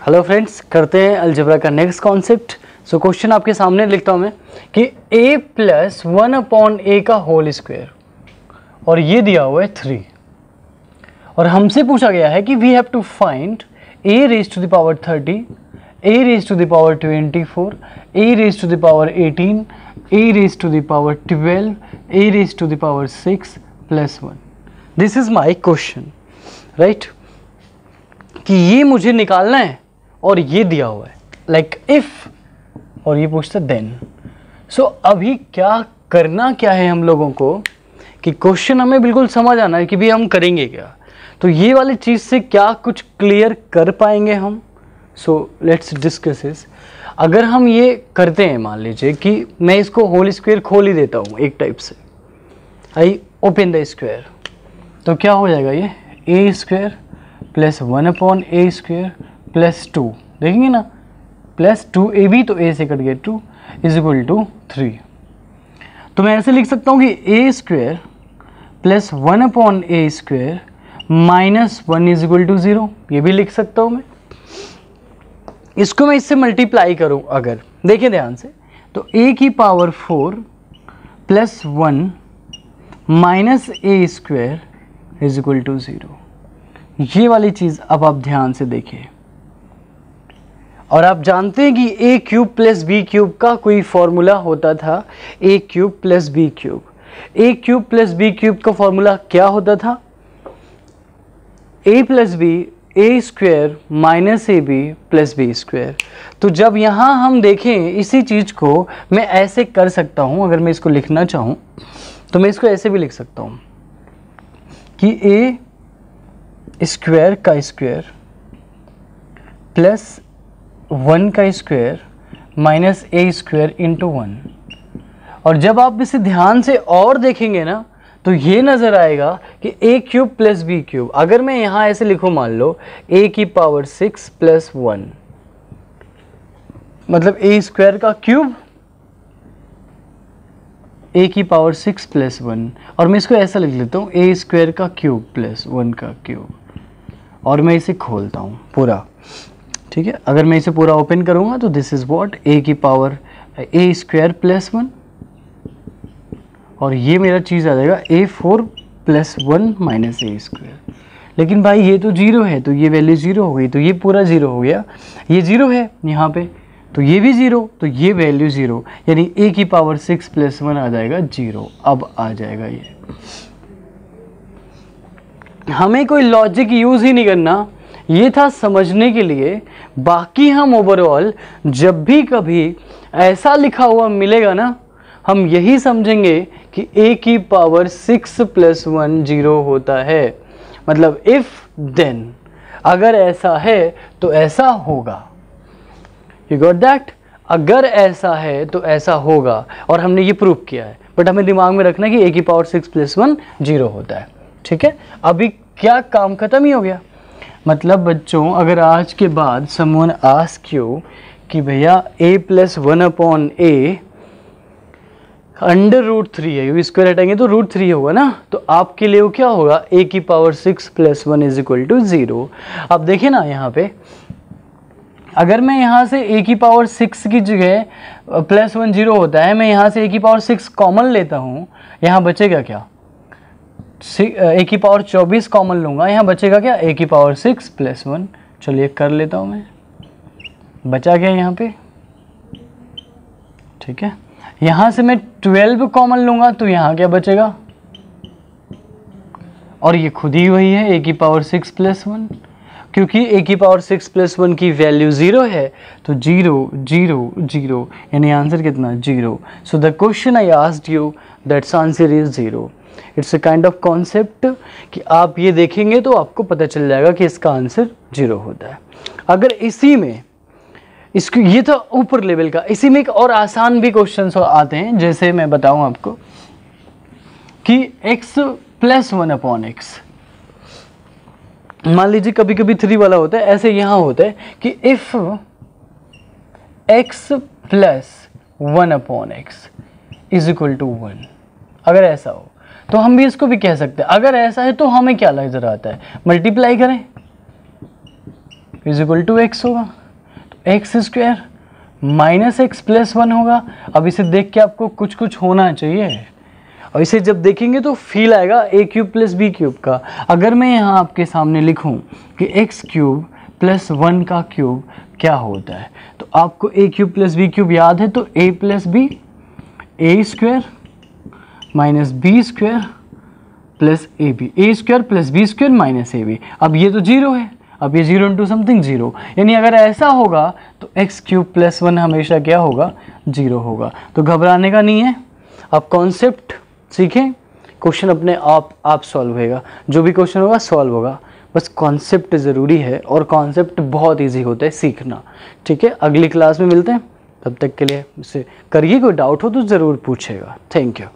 Hello friends, करते हैं algebra का नेक्स्ट कॉन्सेप्ट। सो क्वेश्चन आपके सामने लिखता हूं मैं कि a प्लस 1/a का होल स्क्वायर, और ये दिया हुआ है 3, और हमसे पूछा गया है कि we have to find a raise to the power 30, a raise to the power 24, a raise to the power 18, a raise to the power 12, a raise to the power 6 plus 1। This is my question, right, कि ये मुझे निकालना है और ये दिया हुआ है लाइक इफ, और ये पूछता देन। सो अभी क्या करना क्या है हम लोगों को कि क्वेश्चन हमें बिल्कुल समझ आना है कि भी हम करेंगे क्या, तो ये वाली चीज़ से क्या कुछ क्लियर कर पाएंगे हम। सो लेट्स डिस्कस इस। अगर हम ये करते हैं, मान लीजिए कि मैं इसको होल स्क्वायर खोल ही देता हूँ एक टाइप से, आई ओपन द स्क्वायर, तो क्या हो जाएगा ये a square plus 1/a square plus 2, देखेंगे ना, प्लस 2ab, तो a से कट गया 2 इज इक्वल टू 3। तो मैं ऐसे लिख सकता हूँ कि a square plus 1/a square minus 1 is equal to 0, ये भी लिख सकता हूँ मैं। इसको मैं इससे मल्टीप्लाई करूँ अगर, देखिए ध्यान से, तो a की power 4 plus 1 minus a square is equal to 0। ये वाली चीज़ अब आप ध्यान से देखिए, और आप जानते हैं कि a cube plus B cube का कोई फॉर्मूला होता था, a cube plus B cube. a cube plus B cube का फॉर्मूला क्या होता था, a plus B A square minus A B plus B square. तो जब यहाँ हम देखें इसी चीज़ को, मैं ऐसे कर सकता हूँ, अगर मैं इसको लिखना चाहूँ तो मैं इसको ऐसे भी लिख सकता हूँ कि a स्क्वायर का स्क्वायर प्लस 1 का square minus a square into 1। और जब आप इसे ध्यान से और देखेंगे ना, तो ये नज़र आएगा कि a cube plus B cube, अगर मैं यहाँ ऐसे लिखूँ, मान लो a की पावर 6 प्लस 1, मतलब a स्क्वायर का क्यूब, a की पावर 6 प्लस 1, और मैं इसको ऐसा लिख लेता हूँ a स्क्वायर का क्यूब प्लस 1 का क्यूब, और मैं इसे खोलता हूँ पूरा, ठीक है। अगर मैं इसे पूरा ओपन करूँगा तो दिस इज़ व्हाट, a की पावर a स्क्वायर प्लस 1, और ये मेरा चीज़ आ जाएगा a4 plus 1 minus a square. लेकिन भाई ये तो 0 है, तो ये वैल्यू 0 हो गई, तो ये पूरा 0 हो गया, ये 0 है यहाँ पे, तो ये भी 0, तो ये वैल्यू 0, यानी a की पावर 6 प्लस 1 आ जाएगा 0। अब आ जाएगा ये, हमें कोई लॉजिक यूज़ ही नहीं करना, ये था समझने के लिए। बाकी हम ओवरऑल जब भी कभी ऐसा लिखा हुआ मिलेगा ना, हम यही समझेंगे कि a की पावर 6 प्लस 1 0 होता है, मतलब इफ देन, अगर ऐसा है तो ऐसा होगा। यू गॉट दैट, अगर ऐसा है तो ऐसा होगा, और हमने ये प्रूव किया है, बट हमें दिमाग में रखना कि a की पावर 6 प्लस 1 0 होता है, ठीक है। अभी क्या काम खत्म ही हो गया। मतलब बच्चों, अगर आज के बाद समवन आस्क यू कि भैया a plus 1/a under root 3 है, यू स्क्वायर हटाएंगे तो रूट 3 होगा ना, तो आपके लिए वो क्या होगा, a की power 6 plus 1 is equal to 0। अब देखिए ना यहाँ पे, अगर मैं यहाँ से a की पावर 6 की जगह प्लस 1 0 होता है, मैं यहाँ से a की पावर 6 कॉमन लेता हूँ, यहाँ बचेगा क्या, a की पावर 24 कॉमन लूँगा, यहाँ बचेगा क्या, a की पावर 6 प्लस 1। चलिए कर लेता हूँ मैं, बचा गया यहाँ पे, ठीक है। यहाँ से मैं 12 कॉमन लूँगा, तो यहाँ क्या बचेगा, और ये खुद ही वही है, a की पावर 6 प्लस 1, क्योंकि a की पावर 6 प्लस 1 की वैल्यू 0 है, तो 0 0 0, यानी आंसर कितना, 0। So the question I asked you, that's answer is 0। It's a kind of concept कि आप ये देखेंगे तो आपको पता चल जाएगा कि इसका आंसर 0 होता है। अगर इसी में, इसको, ये तो ऊपर लेवल का, इसी में एक और आसान भी क्वेश्चन आते हैं, जैसे मैं बताऊं आपको कि x प्लस 1/x, मान लीजिए कभी कभी 3 वाला होता है, ऐसे यहाँ होता है कि if x plus 1/x is equal to 1, अगर ऐसा हो तो हम भी इसको भी कह सकते हैं। अगर ऐसा है तो हमें क्या नजर आता है, मल्टीप्लाई करें, इज इक्वल टू एक्स होगा, तो x square minus x plus 1 होगा। अब इसे देख के आपको कुछ कुछ होना चाहिए, और इसे जब देखेंगे तो फील आएगा ए क्यूब प्लस बी क्यूब का। अगर मैं यहाँ आपके सामने लिखूँ कि एक्स क्यूब प्लस 1 का क्यूब क्या होता है, तो आपको a cube plus B cube याद है, तो a plus B, A square minus b square plus a b, A square plus B square minus A b. अब ये तो जीरो है, अब ये जीरो इंटू समथिंग जीरो, यानी अगर ऐसा होगा तो एक्स क्यूब प्लस 1 हमेशा क्या होगा, जीरो होगा। तो घबराने का नहीं है, अब कॉन्सेप्ट सीखें, क्वेश्चन अपने आप सॉल्व होएगा, जो भी क्वेश्चन होगा सॉल्व होगा, बस कॉन्सेप्ट ज़रूरी है, और कॉन्सेप्ट बहुत इजी होता है सीखना। ठीक है, अगली क्लास में मिलते हैं, तब तक के लिए मुझसे करिए, कोई डाउट हो तो ज़रूर पूछेगा। Thank you.